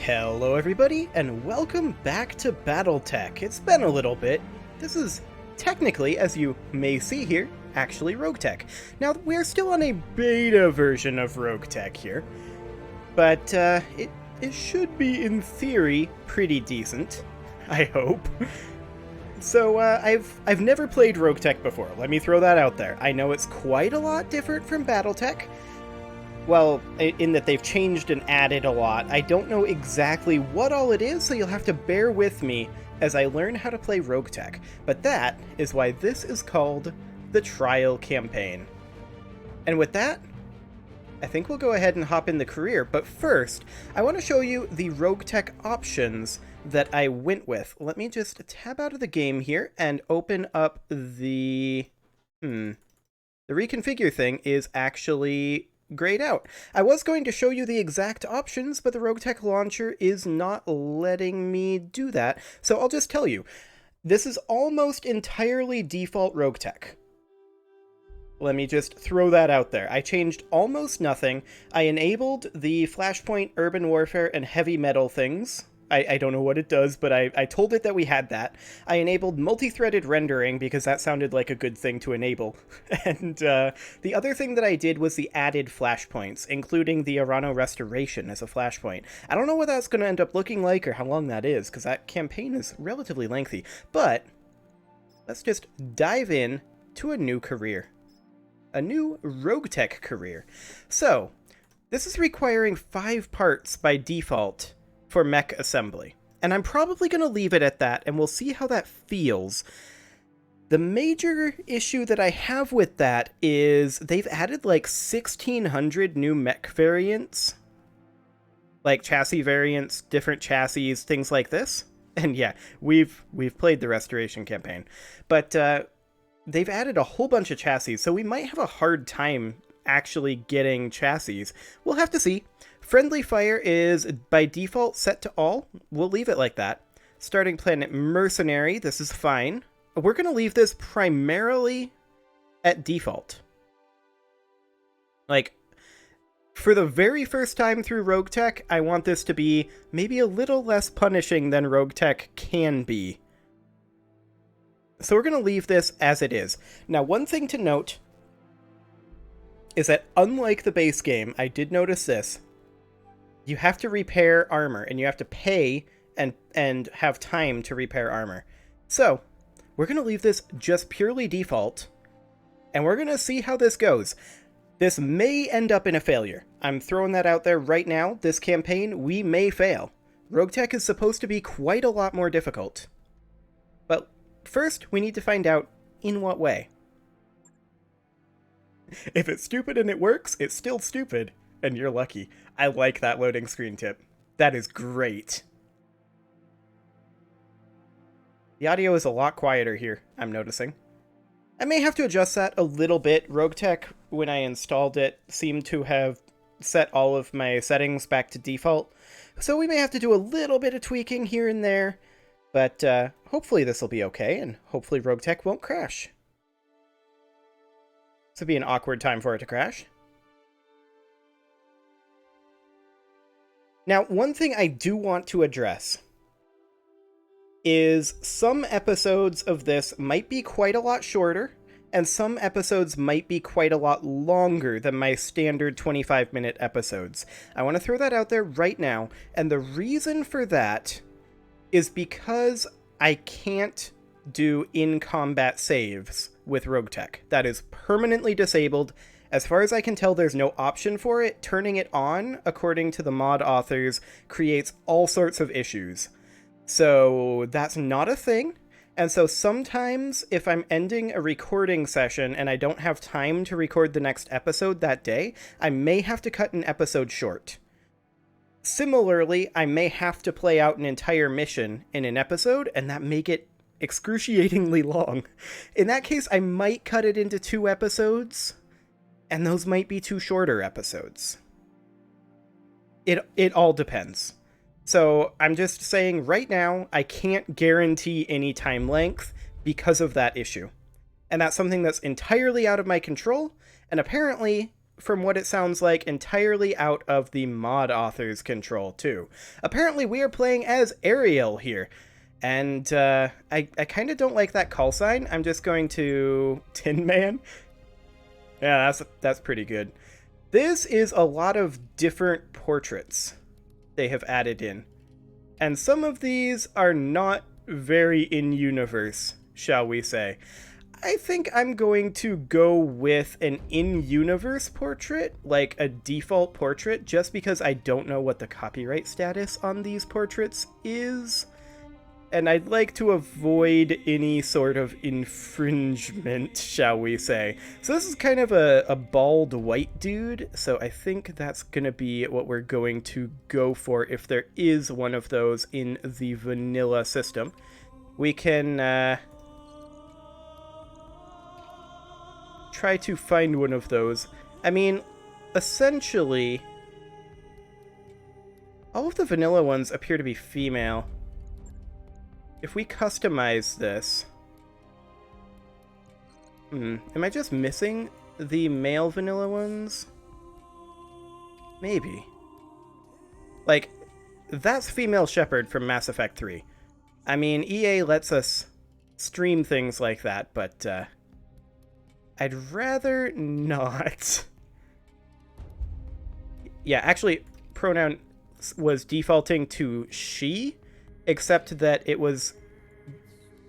Hello everybody, and welcome back to BattleTech. It's been a little bit. This is technically, as you may see here, actually RogueTech. Now, we're still on a beta version of RogueTech here, but it should be, in theory, pretty decent, I hope. So, I've never played RogueTech before, let me throw that out there. I know it's quite a lot different from BattleTech. Well, in that they've changed and added a lot. I don't know exactly what all it is, so you'll have to bear with me as I learn how to play RogueTech. But that is why this is called the Trial Campaign. And with that, I think we'll go ahead and hop in the career. But first, I want to show you the RogueTech options that I went with. Let me just tab out of the game here and open up the... The reconfigure thing is actually grayed out. I was going to show you the exact options, but the RogueTech launcher is not letting me do that. So I'll just tell you, this is almost entirely default RogueTech. Let me just throw that out there. I changed almost nothing. I enabled the Flashpoint, Urban Warfare, and Heavy Metal things. I don't know what it does, but I told it that we had that. I enabled multi-threaded rendering because that sounded like a good thing to enable. And the other thing that I did was the added flashpoints, including the Arano Restoration as a flashpoint. I don't know what that's going to end up looking like or how long that is, because that campaign is relatively lengthy. But let's just dive in to a new career. A new RogueTech career. So, this is requiring 5 parts by default for mech assembly. And I'm probably going to leave it at that, and we'll see how that feels. The major issue that I have with that is they've added like 1,600 new mech variants. Like chassis variants, different chassis, things like this. And yeah, we've played the Restoration campaign. But they've added a whole bunch of chassis, so we might have a hard time actually getting chassis. We'll have to see. Friendly fire is by default set to all. We'll leave it like that. Starting planet mercenary, this is fine. We're going to leave this primarily at default. Like, for the very first time through RogueTech, I want this to be maybe a little less punishing than RogueTech can be. So we're going to leave this as it is. Now, one thing to note is that unlike the base game, I did notice this. You have to repair armor, and you have to pay and have time to repair armor. So, we're going to leave this just purely default, and we're going to see how this goes. This may end up in a failure. I'm throwing that out there right now. This campaign, we may fail. RogueTech is supposed to be quite a lot more difficult. But first, we need to find out in what way. If it's stupid and it works, it's still stupid. And you're lucky. I like that loading screen tip. That is great. The audio is a lot quieter here, I'm noticing. I may have to adjust that a little bit. RogueTech, when I installed it, seemed to have set all of my settings back to default. So we may have to do a little bit of tweaking here and there. But hopefully this will be okay, and hopefully RogueTech won't crash. This would be an awkward time for it to crash. Now, one thing I do want to address is some episodes of this might be quite a lot shorter, and some episodes might be quite a lot longer than my standard 25-minute episodes. I want to throw that out there right now, and the reason for that is because I can't do in-combat saves with RogueTech. That is permanently disabled. As far as I can tell, there's no option for it. Turning it on, according to the mod authors, creates all sorts of issues. So that's not a thing. And so sometimes if I'm ending a recording session and I don't have time to record the next episode that day, I may have to cut an episode short. Similarly, I may have to play out an entire mission in an episode, and that may get excruciatingly long. In that case, I might cut it into 2 episodes. And those might be 2 shorter episodes. It all depends. So I'm just saying right now, I can't guarantee any time length because of that issue. And that's something that's entirely out of my control, and apparently from what it sounds like, entirely out of the mod author's control, too. Apparently, we are playing as Ariel here. And I kind of don't like that call sign. I'm just going to Tin Man. Yeah, that's pretty good. This is a lot of different portraits they have added in. And some of these are not very in-universe, shall we say. I think I'm going to go with an in-universe portrait, like a default portrait, just because I don't know what the copyright status on these portraits is. And I'd like to avoid any sort of infringement, shall we say. So this is kind of a bald white dude, so I think that's going to be what we're going to go for if there is one of those in the vanilla system. We can try to find one of those. I mean, essentially, all of the vanilla ones appear to be female. If we customize this... am I just missing the male vanilla ones? Maybe. Like, that's Female Shepherd from Mass Effect 3. I mean, EA lets us stream things like that, but, I'd rather not. Yeah, actually, pronoun was defaulting to she, except that it was,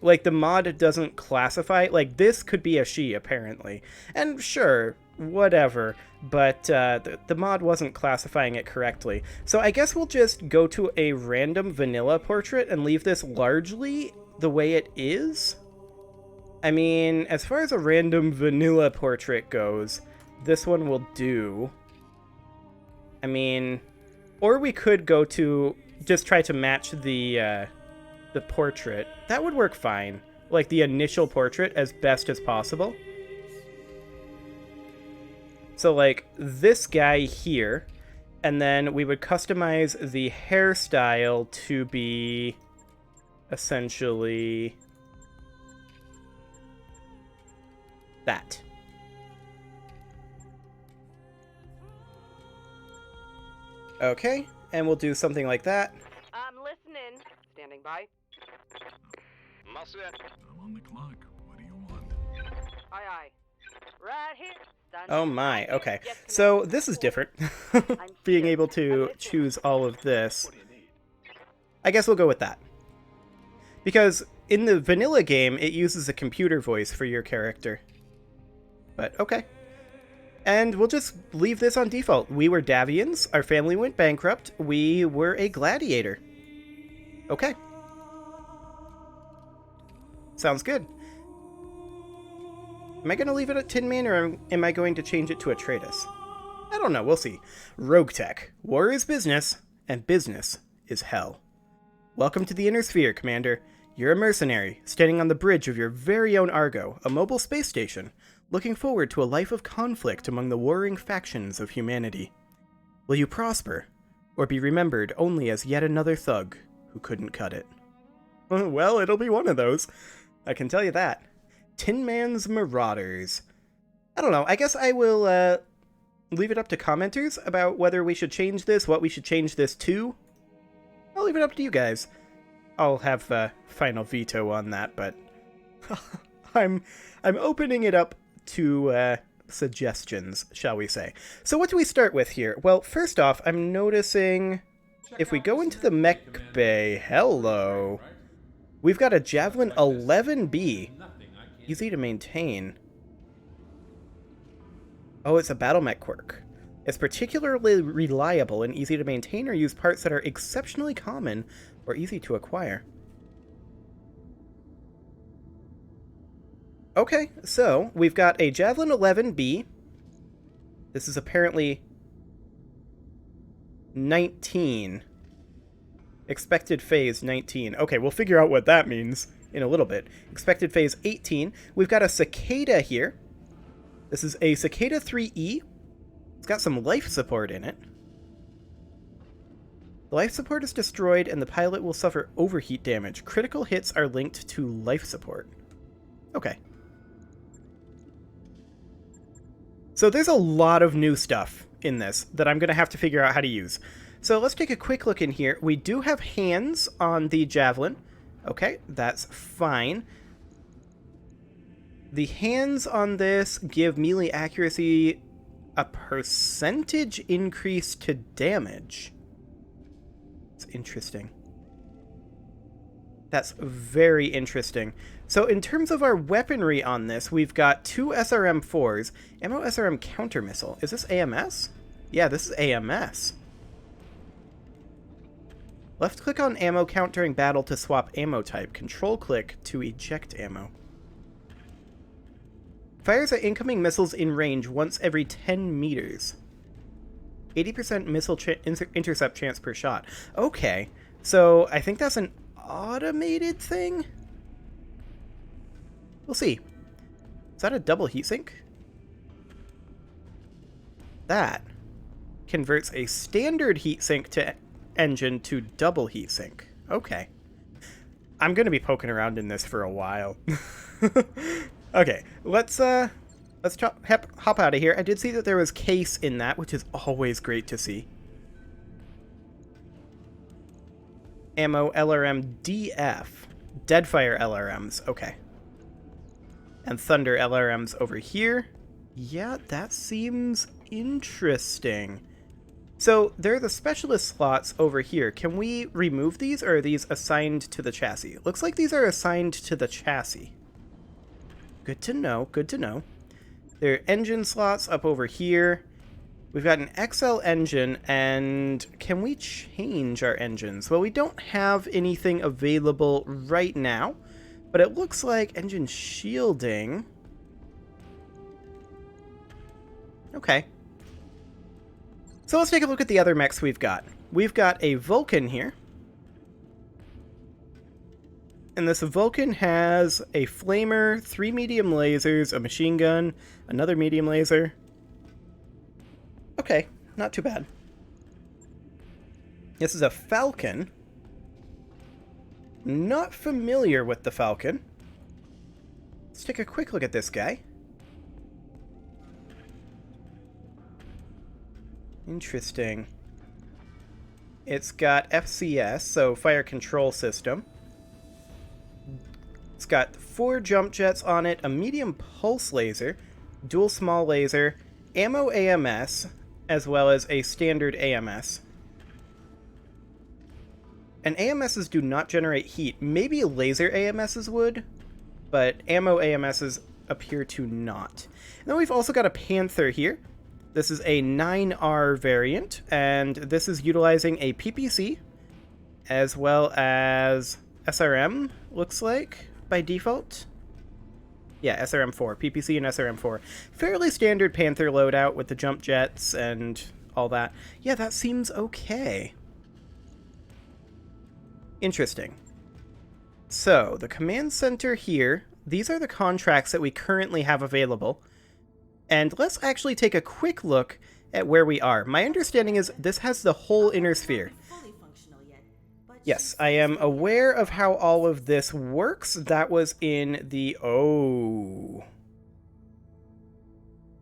like, the mod doesn't classify, like, this could be a she, apparently. And sure, whatever, but the mod wasn't classifying it correctly. So I guess we'll just go to a random vanilla portrait and leave this largely the way it is. I mean, as far as a random vanilla portrait goes, this one will do. I mean, or we could go to just try to match the portrait. That would work fine. Like the initial portrait as best as possible. So like this guy here, and then we would customize the hairstyle to be essentially that. Okay, and we'll do something like that. I'm listening. Standing by. I'm on the clock. What do you want? Aye, aye. Right here. Oh my, okay. So this is different. Being able to choose all of this. I guess we'll go with that. Because in the vanilla game, it uses a computer voice for your character. But okay. And we'll just leave this on default. We were Davians, our family went bankrupt, we were a gladiator. Okay. Sounds good. Am I going to leave it at Tin Man, or am I going to change it to Atreides? I don't know, we'll see. RogueTech. War is business, and business is hell. Welcome to the Inner Sphere, Commander. You're a mercenary, standing on the bridge of your very own Argo, a mobile space station, looking forward to a life of conflict among the warring factions of humanity. Will you prosper, or be remembered only as yet another thug who couldn't cut it? Well, it'll be one of those. I can tell you that. Tin Man's Marauders. I don't know, I guess I will leave it up to commenters about whether we should change this, what we should change this to. I'll leave it up to you guys. I'll have a final veto on that, but I'm opening it up to suggestions, shall we say. So what do we start with here? Well, first off, I'm noticing if we go into the Mech Bay, hello, we've got a Javelin 11B. Easy to maintain. Oh, it's a BattleTech quirk. It's particularly reliable and easy to maintain or use parts that are exceptionally common or easy to acquire. Okay, so we've got a Javelin 11B. This is apparently 19. Expected phase 19. Okay, we'll figure out what that means in a little bit. Expected phase 18. We've got a Cicada here. This is a Cicada 3E. It's got some life support in it. The life support is destroyed and the pilot will suffer overheat damage. Critical hits are linked to life support. Okay. So there's a lot of new stuff in this that I'm going to have to figure out how to use. So let's take a quick look in here. We do have hands on the javelin. Okay, that's fine. The hands on this give melee accuracy a percentage increase to damage. It's interesting. That's very interesting. So in terms of our weaponry on this, we've got 2 SRM-4s, ammo SRM counter missile. Is this AMS? Yeah, this is AMS. Left click on ammo count during battle to swap ammo type. Control click to eject ammo. Fires at incoming missiles in range once every 10 meters. 80% missile intercept chance per shot. Okay, so I think that's an automated thing? We'll see. Is that a double heatsink? That converts a standard heatsink to engine to double heatsink. Okay. I'm going to be poking around in this for a while. Okay, let's hop out of here. I did see that there was case in that, which is always great to see. Ammo LRM DF. Deadfire LRMs, okay. And Thunder LRMs over here. Yeah, that seems interesting. So, there are the specialist slots over here. Can we remove these, or are these assigned to the chassis? Looks like these are assigned to the chassis. Good to know, good to know. There are engine slots up over here. We've got an XL engine, and can we change our engines? Well, we don't have anything available right now, but it looks like engine shielding. Okay. So let's take a look at the other mechs we've got. We've got a Vulcan here. And this Vulcan has a flamer, 3 medium lasers, a machine gun, another medium laser. Okay, not too bad. This is a Falcon. Not familiar with the Falcon. Let's take a quick look at this guy. Interesting. It's got FCS, so Fire Control System. It's got 4 jump jets on it, a medium pulse laser, dual small laser, ammo AMS, as well as a standard AMS. And AMSs do not generate heat. Maybe laser AMSs would, but ammo AMSs appear to not. And then we've also got a Panther here. This is a 9R variant, and this is utilizing a PPC, as well as SRM, looks like, by default. Yeah, SRM-4, PPC and SRM-4. Fairly standard Panther loadout with the jump jets and all that. Yeah, that seems okay. Interesting. So, the command center here, these are the contracts that we currently have available. And let's actually take a quick look at where we are. My understanding is this has the whole inner sphere. Yes, I am aware of how all of this works. That was in the... Oh.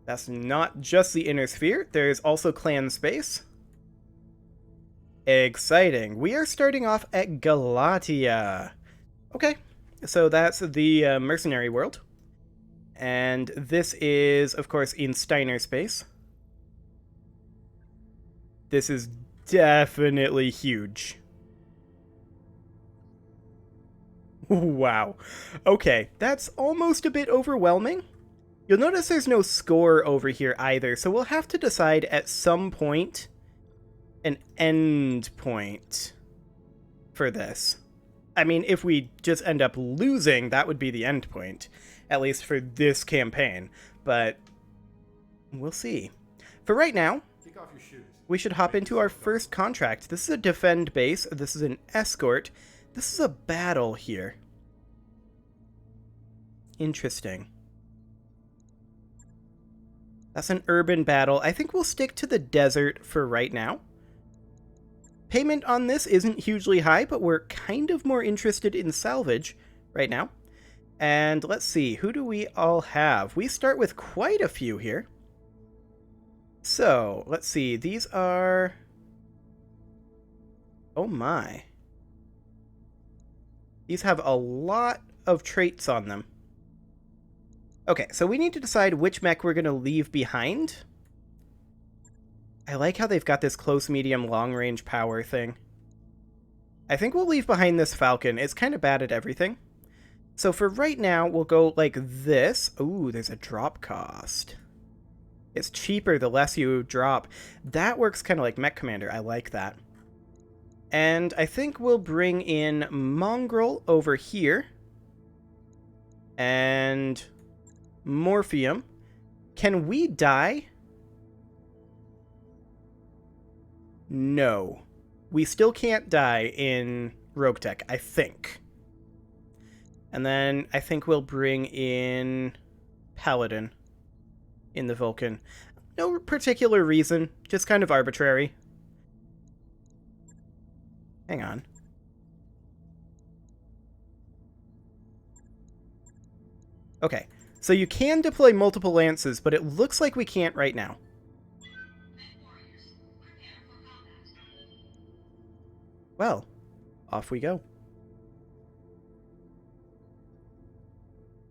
That's not just the inner sphere. There's also clan space. Exciting. We are starting off at Galatia. Okay, so that's the mercenary world. And this is, of course, in Steiner space. This is definitely huge. Wow. Okay, that's almost a bit overwhelming. You'll notice there's no score over here either, so we'll have to decide at some point an end point for this. I mean, if we just end up losing, that would be the end point, at least for this campaign, but we'll see. For right now, Take off your shoes. we should hop into our first contract. This is a defend base, this is an escort, this is a battle here. Interesting. That's an urban battle. I think we'll stick to the desert for right now. Payment on this isn't hugely high, but we're kind of more interested in salvage right now. And let's see, who do we all have? We start with quite a few here. So, let's see. These are... Oh my. These have a lot of traits on them. Okay, so we need to decide which mech we're going to leave behind. I like how they've got this close, medium, long-range power thing. I think we'll leave behind this Falcon. It's kind of bad at everything. So for right now, we'll go like this. Ooh, there's a drop cost. It's cheaper the less you drop. That works kind of like Mech Commander. I like that. And I think we'll bring in Mongrel over here. And Morphium. Can we die? No. We still can't die in RogueTech, I think. And then I think we'll bring in Paladin in the Vulcan. No particular reason, just kind of arbitrary. Hang on. Okay, so you can deploy multiple lances, but it looks like we can't right now. Well, off we go.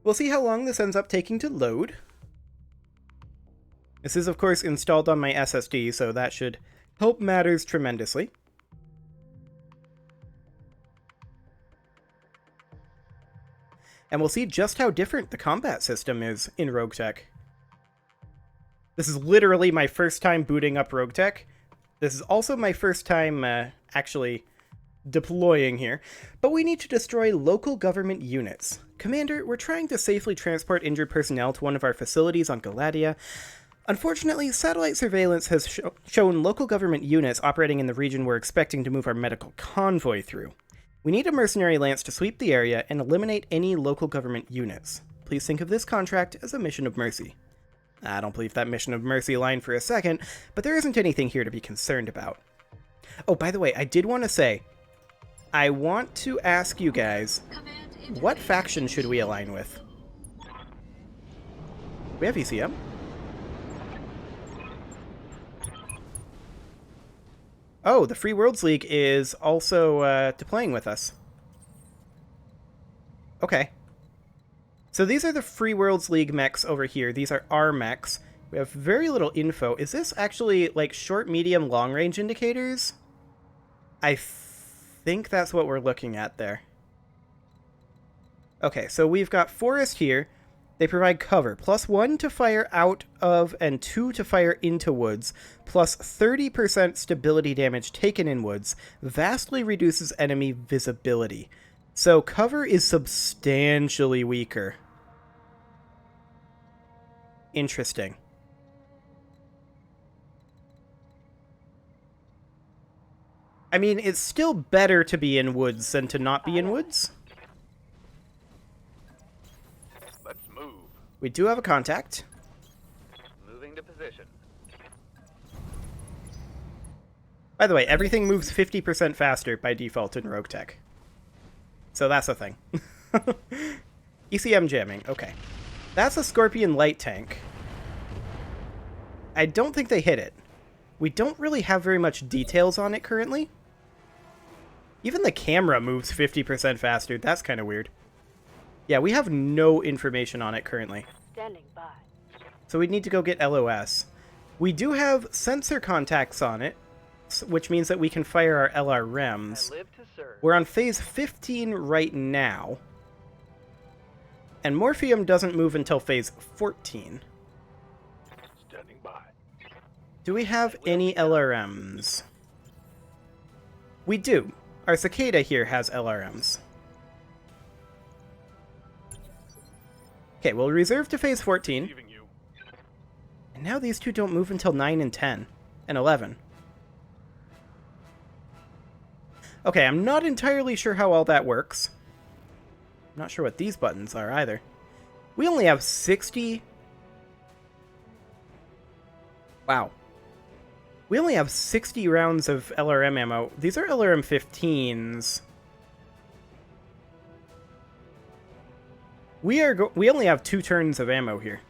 We'll see how long this ends up taking to load. This is, of course, installed on my SSD, so that should help matters tremendously. And we'll see just how different the combat system is in RogueTech. This is literally my first time booting up RogueTech. This is also my first time actually deploying here, but we need to destroy local government units. Commander, we're trying to safely transport injured personnel to one of our facilities on Galadia. Unfortunately, satellite surveillance has shown local government units operating in the region we're expecting to move our medical convoy through. We need a mercenary lance to sweep the area and eliminate any local government units. Please think of this contract as a mission of mercy. I don't believe that mission of mercy line for a second, but there isn't anything here to be concerned about. Oh, by the way, I did want to say, I want to ask you guys, what faction should we align with? We have ECM. Oh, the Free Worlds League is also deploying with us. Okay. So these are the Free Worlds League mechs over here. These are our mechs. We have very little info. Is this actually like short, medium, long range indicators? I think that's what we're looking at there. Okay, so we've got Forest here. They provide cover. +1 to fire out of and 2 to fire into woods. Plus 30% stability damage taken in woods. Vastly reduces enemy visibility. So cover is substantially weaker. Interesting. I mean, it's still better to be in woods than to not be in woods. Let's move. We do have a contact. Moving to position. By the way, everything moves 50% faster by default in RogueTech. So that's a thing. ECM jamming, okay. That's a Scorpion light tank. I don't think they hit it. We don't really have very much details on it currently. Even the camera moves 50% faster. That's kind of weird. Yeah, we have no information on it currently. Standing by. So we need to go get LOS. We do have sensor contacts on it, which means that we can fire our LRMs. I live to serve. We're on phase 15 right now. And Morphium doesn't move until phase 14. Standing by. Do we have any LRMs? We do. Our Cicada here has LRMs. Okay, we'll reserve to phase 14. Receiving you. And now these two don't move until 9 and 10. And 11. Okay, I'm not entirely sure how all that works. Not sure what these buttons are either. We only have 60... Wow. We only have 60 rounds of LRM ammo. These are LRM 15s. We only have 2 turns of ammo here.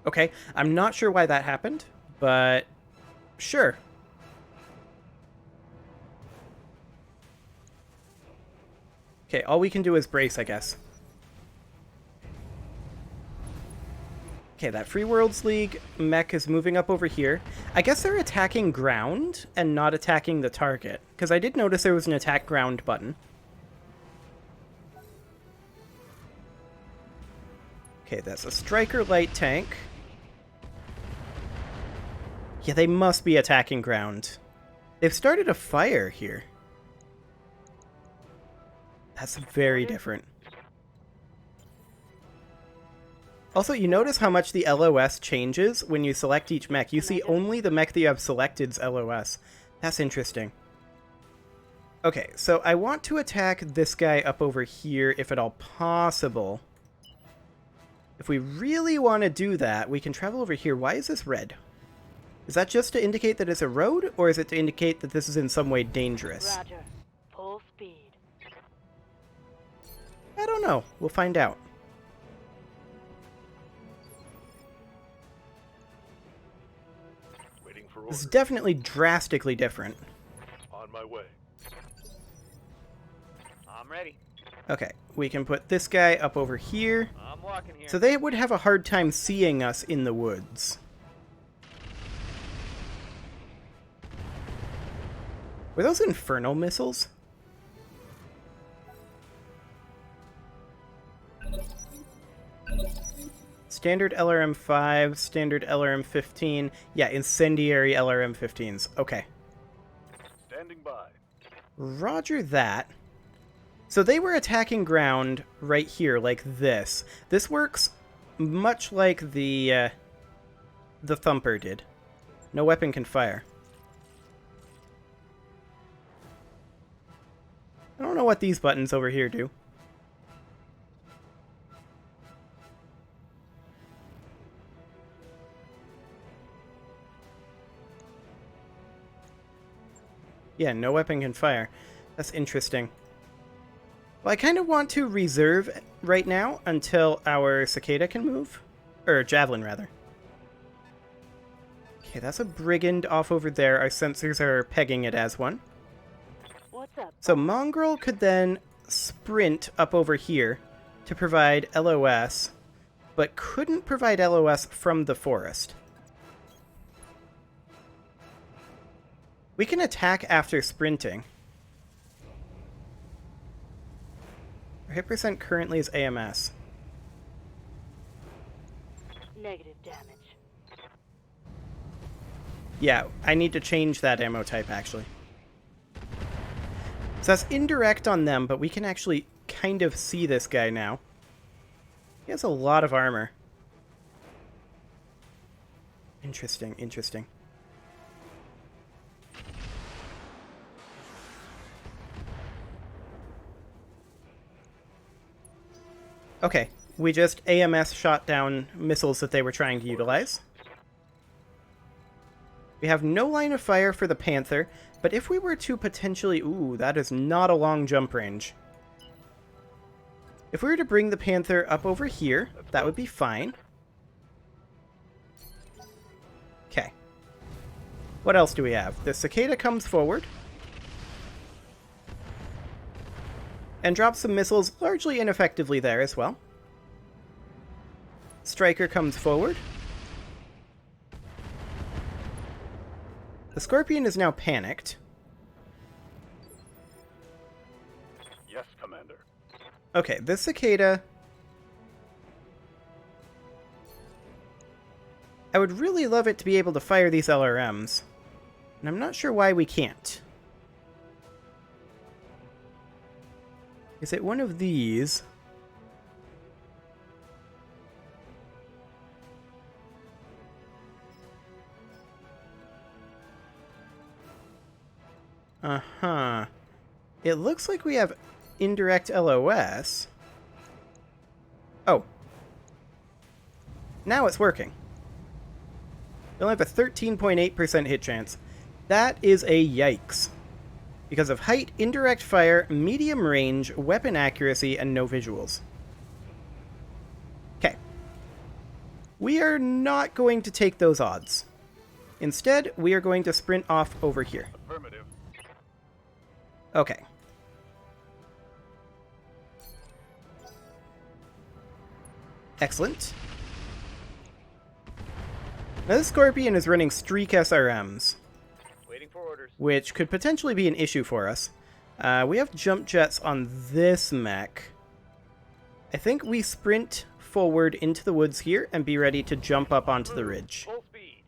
Okay, I'm not sure why that happened, but sure. Okay, all we can do is brace, I guess. Okay, that Free Worlds League mech is moving up over here. I guess they're attacking ground and not attacking the target, because I did notice there was an attack ground button. Okay, that's a Striker light tank. Yeah, they must be attacking ground. They've started a fire here. That's very different. Also, you notice how much the LOS changes when you select each mech. You see only the mech that you have selected's LOS. That's interesting. Okay, so I want to attack this guy up over here if at all possible. If we really want to do that, we can travel over here. Why is this red? Is that just to indicate that it's a road, or is it to indicate that this is in some way dangerous? Roger. Full speed. I don't know. We'll find out. Waiting for This orders. is definitely drastically different. On my way. I'm ready. Okay, we can put this guy up over here. I'm walking here. So they would have a hard time seeing us in the woods. Were those infernal missiles? Standard LRM-5, standard LRM-15. Yeah, incendiary LRM-15s. Okay. Standing by. Roger that. So they were attacking ground right here, like this. This works much like the Thumper did. No weapon can fire. I don't know what these buttons over here do. Yeah, no weapon can fire. That's interesting. Well, I kind of want to reserve right now until our Cicada can move. Or Javelin, rather. Okay, that's a Brigand off over there. Our sensors are pegging it as one. What's up? So Mongrel could then sprint up over here to provide LOS, but couldn't provide LOS from the forest. We can attack after sprinting. Our hit percent currently is AMS. Negative damage. Yeah, I need to change that ammo type, actually. So that's indirect on them, but we can actually kind of see this guy now. He has a lot of armor. Interesting, interesting. Okay, we just AMS shot down missiles that they were trying to utilize. We have no line of fire for the Panther, but if we were to potentially... Ooh, that is not a long jump range. If we were to bring the Panther up over here, that would be fine. Okay. What else do we have? The Cicada comes forward. And drops some missiles largely ineffectively there as well. Striker comes forward. The Scorpion is now panicked. Yes, Commander. Okay, this Cicada... I would really love it to be able to fire these LRMs. And I'm not sure why we can't. Is it one of these? Uh-huh. It looks like we have indirect LOS. Oh. Now it's working. We only have a 13.8% hit chance. That is a yikes. because of height, indirect fire, medium range, weapon accuracy, and no visuals. Okay. We are not going to take those odds. Instead, we are going to sprint off over here. Affirmative. Okay. Excellent. Now this Scorpion is running streak SRMs, Waiting for orders. which could potentially be an issue for us. We have jump jets on this mech. I think we sprint forward into the woods here and be ready to jump up onto the ridge. Full speed.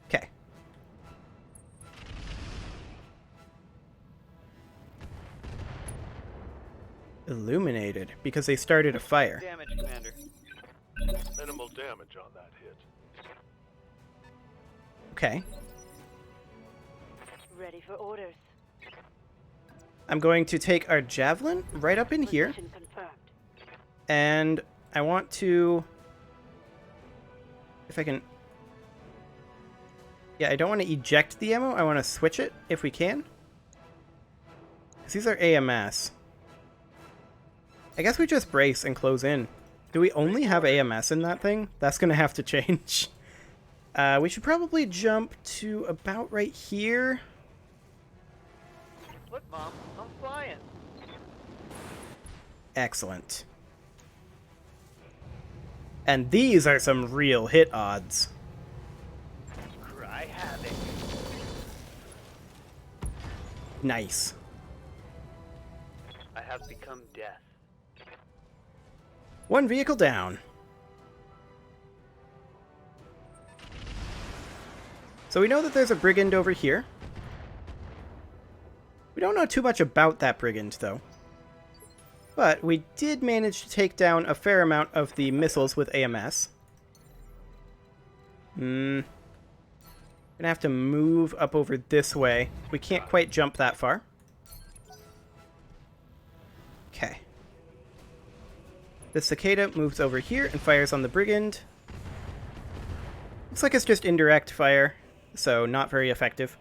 Okay. Illuminated, because they started a fire. Damage, Commander. Minimal damage on that hit. Okay. Ready for orders. I'm going to take our javelin right up in here, Position confirmed. and I want to... If I can... Yeah, I don't want to eject the ammo, I want to switch it, if we can. 'Cause these are AMS. I guess we just brace and close in. Do we only have AMS in that thing? That's going to have to change. We should probably jump to about right here. Look, Mom, I'm flying. Excellent. And these are some real hit odds. Cry havoc. Nice. I have become death. One vehicle down. So we know that there's a brigand over here. We don't know too much about that brigand, though. But we did manage to take down a fair amount of the missiles with AMS. Gonna have to move up over this way. We can't quite jump that far. Okay. The cicada moves over here and fires on the brigand. Looks like it's just indirect fire, so not very effective.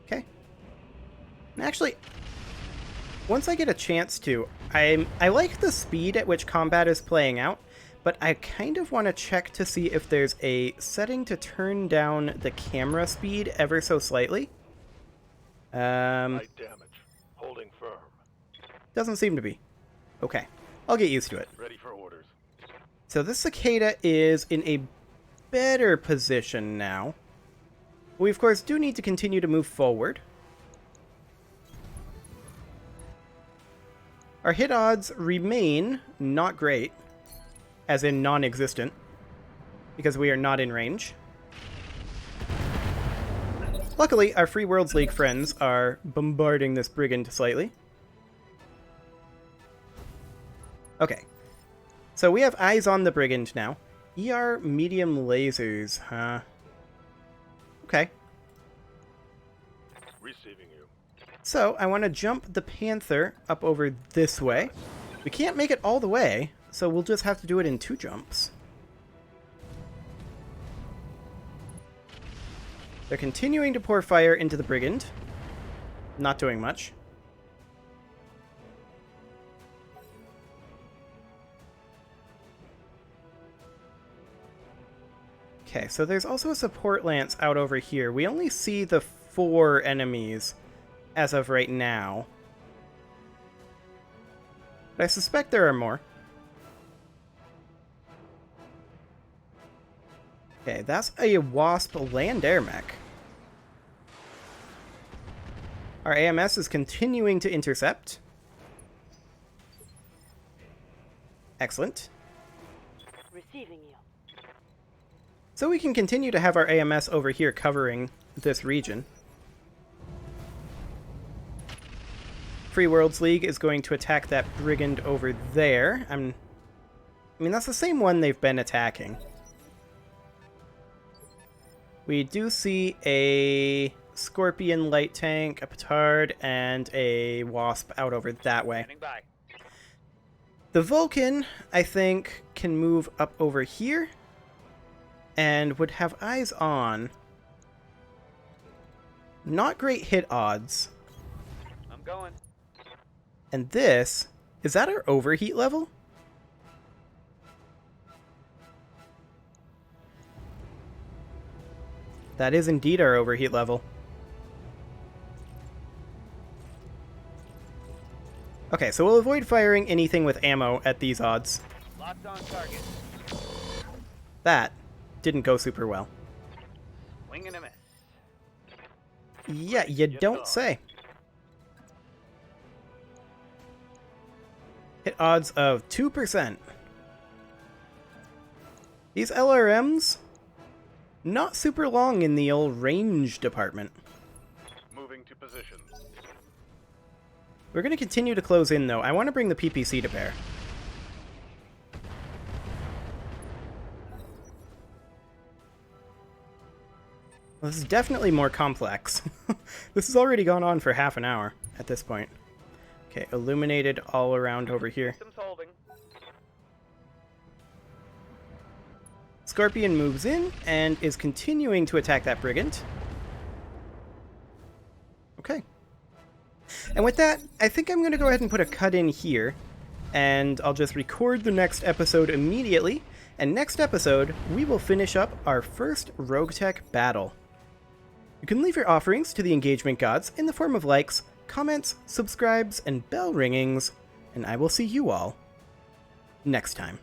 Okay. And actually, once I get a chance to, I like the speed at which combat is playing out, but I kind of want to check to see if there's a setting to turn down the camera speed ever so slightly. Light damage. Holding firm. Doesn't seem to be. Okay. I'll get used to it. Ready for orders. So this cicada is in a better position now. We, of course, do need to continue to move forward. Our hit odds remain not great, as in non-existent, because we are not in range. Luckily, our Free Worlds League friends are bombarding this brigand slightly. Okay. So we have eyes on the brigand now. ER medium lasers, huh? Okay. Receiving you. So I want to jump the Panther up over this way. We can't make it all the way, so we'll just have to do it in 2 jumps. They're continuing to pour fire into the brigand. Not doing much. Okay, so there's also a support lance out over here. We only see the 4 enemies as of right now. But I suspect there are more. Okay, that's a Wasp land air mech. Our AMS is continuing to intercept. Excellent. Receiving you. So we can continue to have our AMS over here covering this region. Free Worlds League is going to attack that brigand over there. I mean, that's the same one they've been attacking. We do see a Scorpion light tank, a Petard, and a Wasp out over that way. Standing by. The Vulcan, I think, can move up over here and would have eyes on. Not great hit odds. I'm going. And this, is that our overheat level? That is indeed our overheat level. Okay, so we'll avoid firing anything with ammo at these odds. Locked on target. That didn't go super well. Wing and a miss. Yeah, you don't say. Hit odds of 2%. These LRMs, not super long in the old range department. Moving to position. We're going to continue to close in, though. I want to bring the PPC to bear. Well, this is definitely more complex. This has already gone on for half an hour at this point. Okay, illuminated all around over here. Systems holding. Scorpion moves in and is continuing to attack that brigand. Okay. And with that, I think I'm going to go ahead and put a cut in here, and I'll just record the next episode immediately, and next episode, we will finish up our first RogueTech battle. You can leave your offerings to the engagement gods in the form of likes, comments, subscribes, and bell ringings, and I will see you all next time.